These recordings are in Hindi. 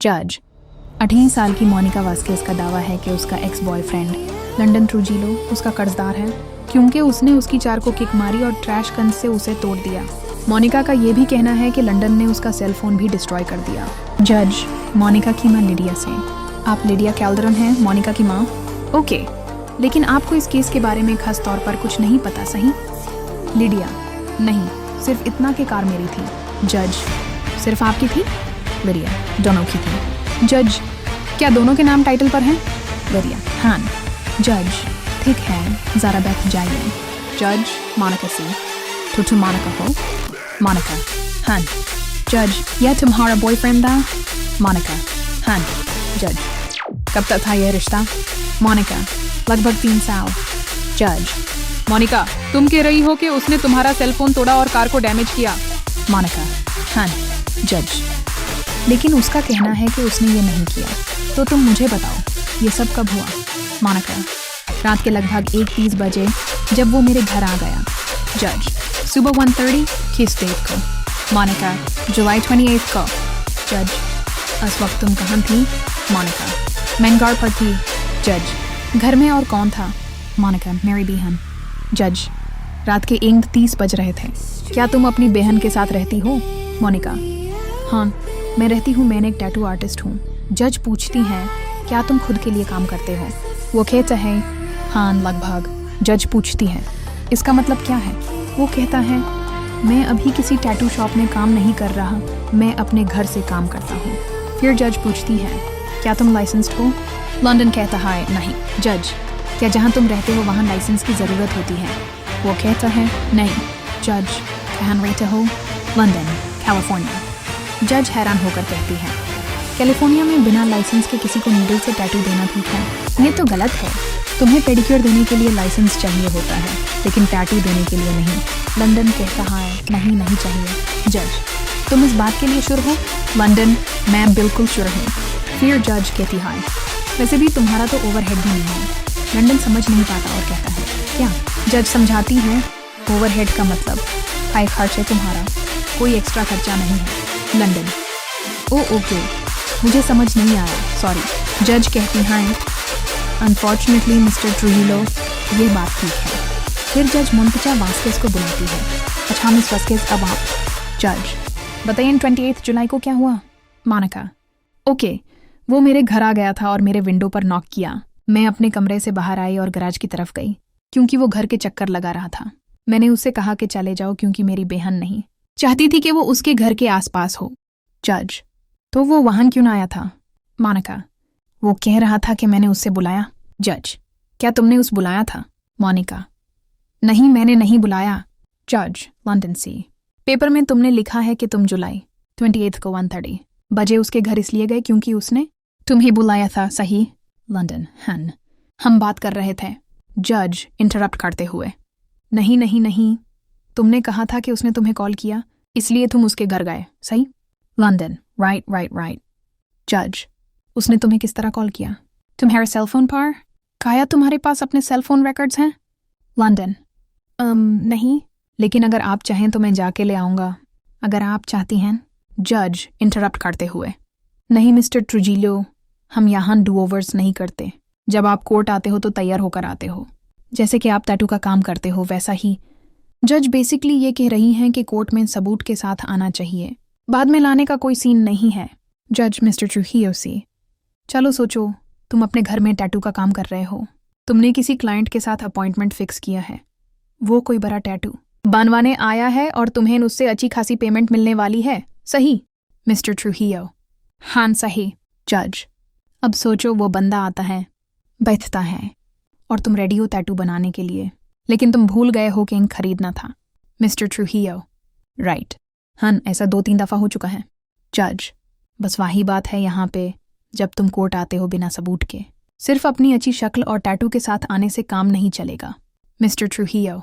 जज 18 साल की मोनिका वास्केस का दावा है कि उसका एक्स बॉयफ्रेंड लंडन ट्रूजिलो उसका कर्जदार है क्योंकि उसने उसकी कार को किक मारी और ट्रैश कन से उसे तोड़ दिया। मोनिका का ये भी कहना है कि लंडन ने उसका सेल फोन भी डिस्ट्रॉय कर दिया। जज मोनिका की मां लिडिया से। आप लिडिया कैल्डरन हैं, मोनिका की मां? ओके, लेकिन आपको इस केस के बारे में खास तौर पर कुछ नहीं पता, सही? लिडिया नहीं, सिर्फ इतना कि कार मेरी थी। जज सिर्फ आपकी थी? लिडिया दोनों की थी। जज क्या दोनों के नाम टाइटल पर हैं? लिडिया हाँ। जज ठीक है, ज़रा बैठ जाइए। जज मोनिका सी। तुम मोनिका हो? मोनिका हाँ। जज यह तुम्हारा बॉयफ्रेंड था? मोनिका हाँ। जज कब तक था यह रिश्ता? मोनिका लगभग 3 साल। जज मोनिका, तुम कह रही हो कि उसने तुम्हारा सेल फोन तोड़ा और कार को डैमेज किया? मोनिका हाँ। जज लेकिन उसका कहना है कि उसने ये नहीं किया, तो तुम मुझे बताओ ये सब कब हुआ? मोनिका रात के लगभग 1:30 बजे जब वो मेरे घर आ गया। जज सुबह 1:30 किस डेट को? मोनिका जुलाई 28 को। जज उस वक्त तुम कहाँ थी? मोनिका मैनगार पर थी। जज घर में और कौन था? मोनिका मेरी बहन। जज रात के 1:30 बज रहे थे, क्या तुम अपनी बहन के साथ रहती हो? मोनिका हाँ मैं रहती हूँ, मैंने एक टैटू आर्टिस्ट हूँ। जज पूछती हैं क्या तुम खुद के लिए काम करते हो? वो कहता है हाँ लगभग। जज पूछती है इसका मतलब क्या है? वो कहता है मैं अभी किसी टैटू शॉप में काम नहीं कर रहा, मैं अपने घर से काम करता हूँ। फिर जज पूछती है क्या तुम लाइसेंस्ड हो? लंदन कहता है नहीं। जज क्या जहाँ तुम रहते हो वहाँ लाइसेंस की ज़रूरत होती है? वो कहता है नहीं। जज कहाँ रहते हो? London California. जज हैरान होकर कहती है कैलिफोर्निया में बिना लाइसेंस के किसी को नीडल से टैटू देना ठीक है? ये तो गलत है। तुम्हें पेडिक्योर देने के लिए लाइसेंस चाहिए होता है, लेकिन टैटू देने के लिए नहीं। लंदन कहता है नहीं चाहिए। जज तुम इस बात के लिए शुरू हो? लंदन मैं बिल्कुल शुरू हूँ। फिर जज कहती है वैसे भी तुम्हारा तो ओवरहेड भी नहीं है। लंदन समझ नहीं पाता और कहता है क्या? जज समझाती है ओवरहेड का मतलब हाई खर्च है तुम्हारा, कोई एक्स्ट्रा खर्चा नहीं है। लंदन ओके मुझे समझ नहीं आया, सॉरी। जज कहती हैं अनफॉर्चुनेटली मिस्टर ट्रूजिलो ये बात ठीक है। फिर जज मोनिका वास्केस को बुलाती है। अच्छा मिस वास्केस अब आप। जज बताइए 28 जुलाई को क्या हुआ? मोनिका ओके वो मेरे घर आ गया था और मेरे विंडो पर नॉक किया। मैं अपने कमरे से बाहर आई और गैराज की तरफ गई क्योंकि वो घर के चक्कर लगा रहा था। मैंने उससे कहा कि चले जाओ क्योंकि मेरी बहन नहीं चाहती थी कि वो उसके घर के आसपास हो। जज तो वो वहां क्यों ना आया था? मोनिका वो कह रहा था कि मैंने उससे बुलाया। जज क्या तुमने उस बुलाया था? मोनिका नहीं मैंने नहीं बुलाया। जज लंदन सी पेपर में तुमने लिखा है कि तुम जुलाई 28 को 1:30 बजे उसके घर इसलिए गए क्योंकि उसने तुम्हें बुलाया था, सही? लंदन हन हम बात कर रहे थे। जज इंटरप्ट करते हुए नहीं तुमने कहा था कि उसने तुम्हें कॉल किया इसलिए तुम उसके घर गए, सही? London right. जज उसने तुम्हें किस तरह कॉल किया? तुम्हारे सेल फोन पर? क्या तुम्हारे पास अपने सेल फोन रिकॉर्ड्स हैं? लंदन नहीं, लेकिन अगर आप चाहें तो मैं जाके ले आऊँगा अगर आप चाहती हैं। जज इंटरप्ट करते हुए नहीं मिस्टर ट्रूजिलो हम यहाँ डू ओवर्स नहीं करते। जब आप कोर्ट आते हो तो तैयार होकर आते हो, जैसे कि आप टैटू का काम करते हो वैसा ही। जज बेसिकली ये कह रही हैं कि कोर्ट में सबूत के साथ आना चाहिए, बाद में लाने का कोई सीन नहीं है। जज मिस्टर ट्रूजिलो सी चलो सोचो तुम अपने घर में टैटू का काम कर रहे हो, तुमने किसी क्लाइंट के साथ अपॉइंटमेंट फिक्स किया है, वो कोई बड़ा टैटू बनवाने आया है और तुम्हें उससे अच्छी खासी पेमेंट मिलने वाली है, सही? मिस्टर ट्रूजिलो हाँ सही। जज अब सोचो वो बंदा आता है, बैठता है और तुम रेडी हो टैटू बनाने के लिए, लेकिन तुम भूल गए हो कि इंक खरीदना था। मिस्टर ट्रूजिलो राइट हाँ ऐसा 2-3 दफ़ा हो चुका है। जज बस वही बात है यहाँ पे, जब तुम कोर्ट आते हो बिना सबूत के, सिर्फ अपनी अच्छी शक्ल और टैटू के साथ आने से काम नहीं चलेगा। मिस्टर ट्रूजिलो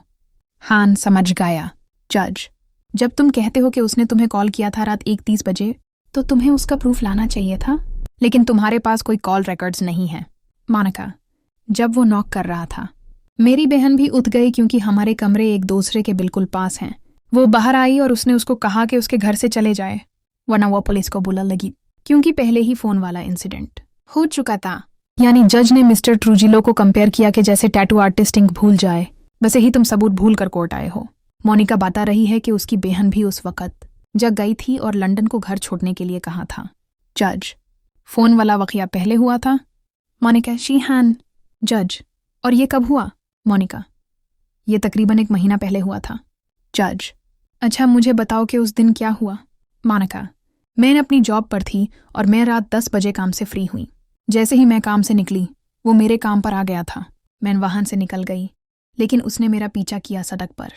हाँ समझ गया। जज जब तुम कहते हो कि उसने तुम्हें कॉल किया था रात 1:30 बजे तो तुम्हें उसका प्रूफ लाना चाहिए था, लेकिन तुम्हारे पास कोई कॉल रिकॉर्ड्स नहीं है। मोनिका जब वो नॉक कर रहा था मेरी बहन भी उठ गई क्योंकि हमारे कमरे एक दूसरे के बिल्कुल पास हैं। वो बाहर आई और उसने उसको कहा कि उसके घर से चले जाए, वरना वो पुलिस को बुला लगी क्योंकि पहले ही फोन वाला इंसिडेंट हो चुका था। यानी जज ने मिस्टर ट्रूजिलो को कंपेयर किया कि जैसे टैटू आर्टिस्ट इंक भूल जाए, वैसे ही तुम सबूत भूल कर कोर्ट आए हो। मोनिका बता रही है कि उसकी बहन भी उस वक्त जग गई थी और लंदन को घर छोड़ने के लिए कहा था। जज, फोन वाला वाकया पहले हुआ था? मोनिका, शीहान। जज, और ये कब हुआ? मोनिका, ये तकरीबन 1 महीना पहले हुआ था। जज, अच्छा मुझे बताओ कि उस दिन क्या हुआ? मोनिका, मैं अपनी जॉब पर थी और मैं रात 10 बजे काम से फ्री हुई। जैसे ही मैं काम से निकली, वो मेरे काम पर आ गया था। मैं वाहन से निकल गई, लेकिन उसने मेरा पीछा किया सड़क पर।